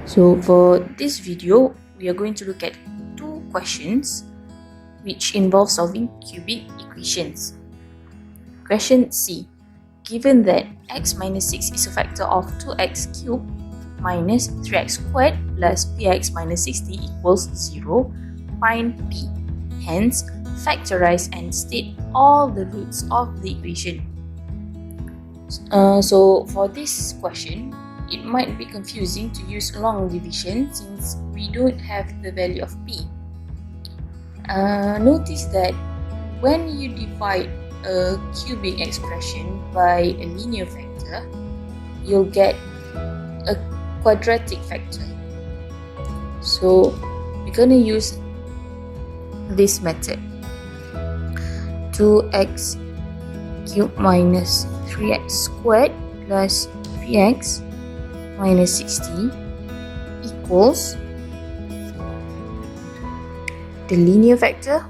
So for this video, we are going to look at two questions which involve solving cubic equations. Question C. Given that x minus 6 is a factor of 2x cubed minus 3x squared plus px minus 60 equals 0, find p. Hence, factorize and state all the roots of the equation. So for this question, it might be confusing to use long division since we don't have the value of p. Notice that when you divide a cubic expression by a linear factor, you'll get a quadratic factor. So we're going to use this method. 2x cubed minus 3x squared plus px minus 60 equals the linear factor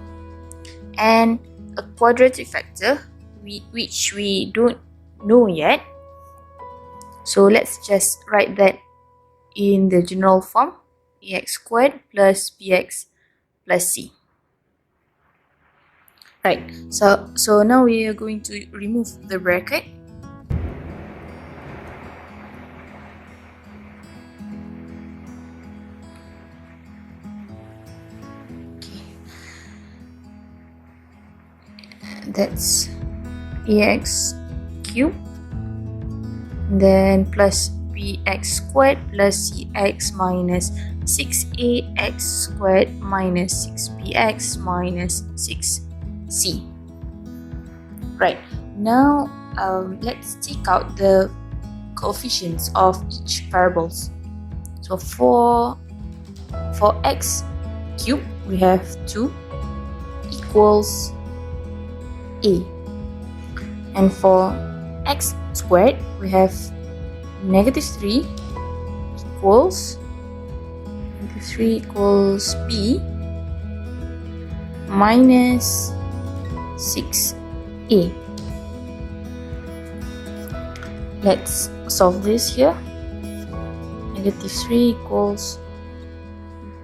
and a quadratic factor which we don't know yet. So let's just write that in the general form: ax squared plus bx plus c. Right, so now we are going to remove the bracket. That's ax cubed, then plus bx squared plus cx minus 6ax squared minus 6bx minus 6c. Right, now let's take out the coefficients of each variables. So for x cubed, we have 2 equals a, and for x squared we have negative 3 equals b minus 6a. Let's solve this here. Negative 3 equals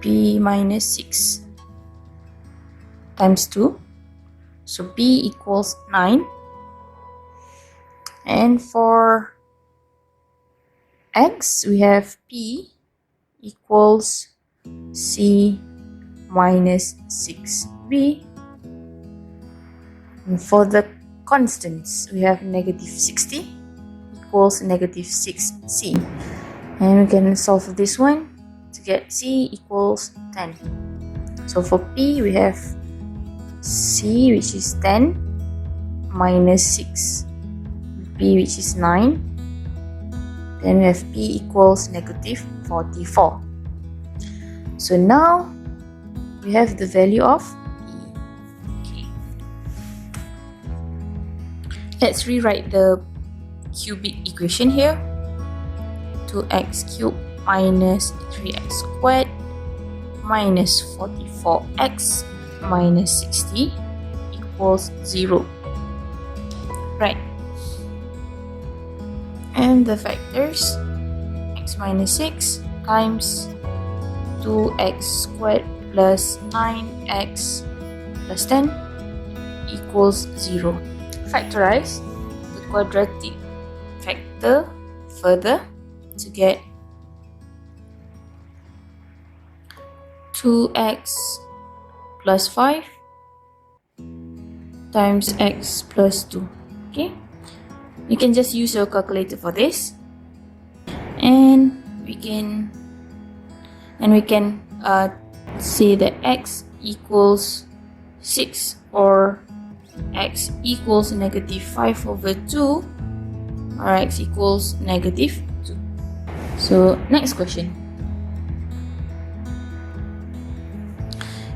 b minus 6 times 2. So b equals 9, and for x we have p equals c minus 6b, and for the constants we have negative 60 equals negative 6c, and we can solve this one to get c equals 10. So for p we have c, which is 10, minus 6, b, which is 9. Then we have p equals negative 44. So now we have the value of p. Okay. Let's rewrite the cubic equation here. 2x cubed minus 3x squared minus 44x minus 60 equals 0. Right, and the factors: x minus 6 times 2x squared plus 9x plus 10 equals 0. Factorize the quadratic factor further to get 2x plus 5 times x plus 2. Okay, you can just use your calculator for this, and we can say that x equals 6 or x equals negative 5 over 2 or x equals negative 2. So next question.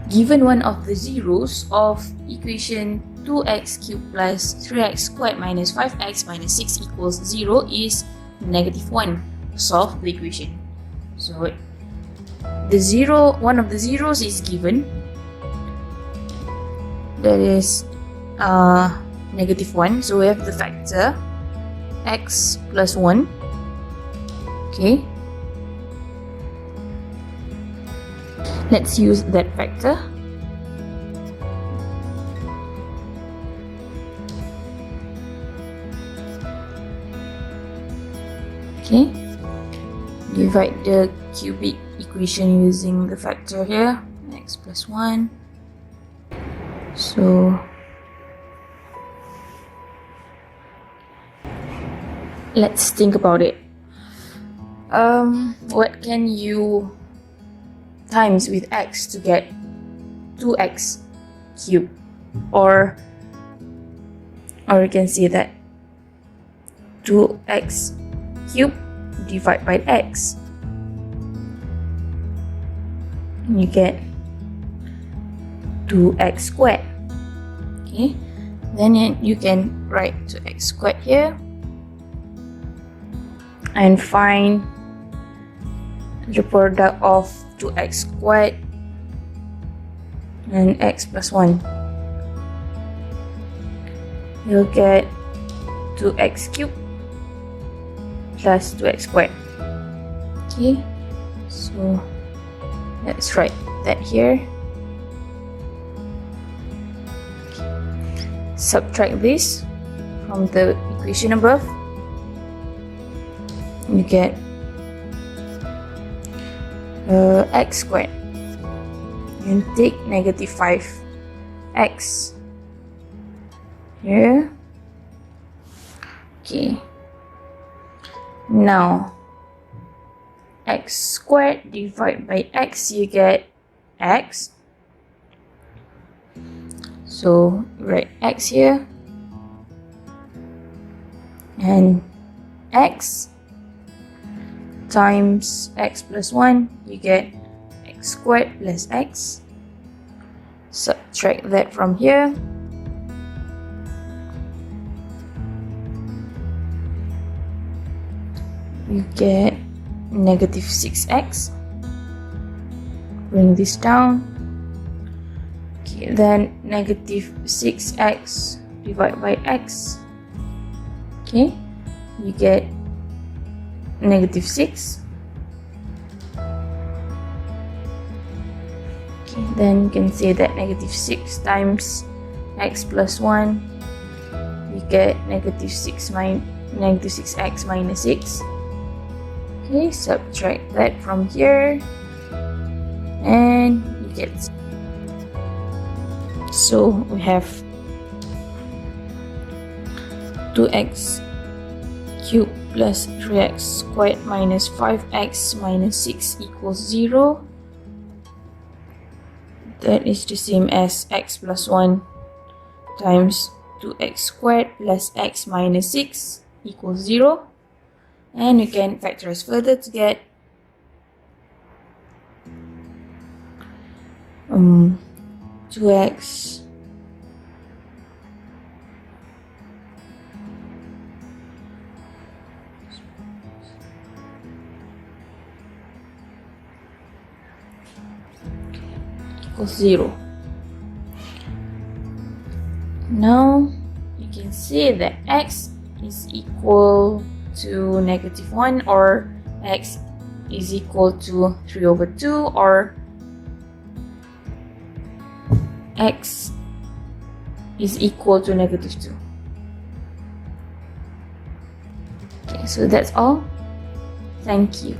Given one of the zeros of equation 2x cubed plus 3x squared minus 5x minus 6 equals 0 is negative 1. Solve the equation. So one of the zeros is given, that is negative 1. So we have the factor x plus 1. Okay, Let's use that vector. Okay, divide the cubic equation using the factor here, x plus 1. So let's think about it. What can you times with x to get 2x cubed? Or you can see that 2x cubed divided by x, you get 2x squared. Okay, then you can write 2x squared here and find the product of 2x squared and x plus 1. You'll get 2x cubed plus 2x squared. Okay, so let's write that here. Subtract this from the equation above. You get x squared. And take negative 5x here. Okay. Now, x squared divided by x, you get x. So, write x here. And x times x plus 1, you get x squared plus x. Subtract that from here. You get negative 6x. Bring this down. Okay, then negative 6x divided by x. Okay, you get negative 6. Okay, then you can say that negative 6 times x plus 1, you get negative 6x minus 6. Okay, subtract that from here and you get, so we have 2x cubed plus 3x squared minus 5x minus 6 equals 0. That is the same as x plus 1 times 2x squared plus x minus 6 equals 0. And you can factorize further to get 2x equals 0. Now you can see that x is equal to negative 1, or x is equal to 3 over 2, or x is equal to negative 2. Okay, so that's all. Thank you.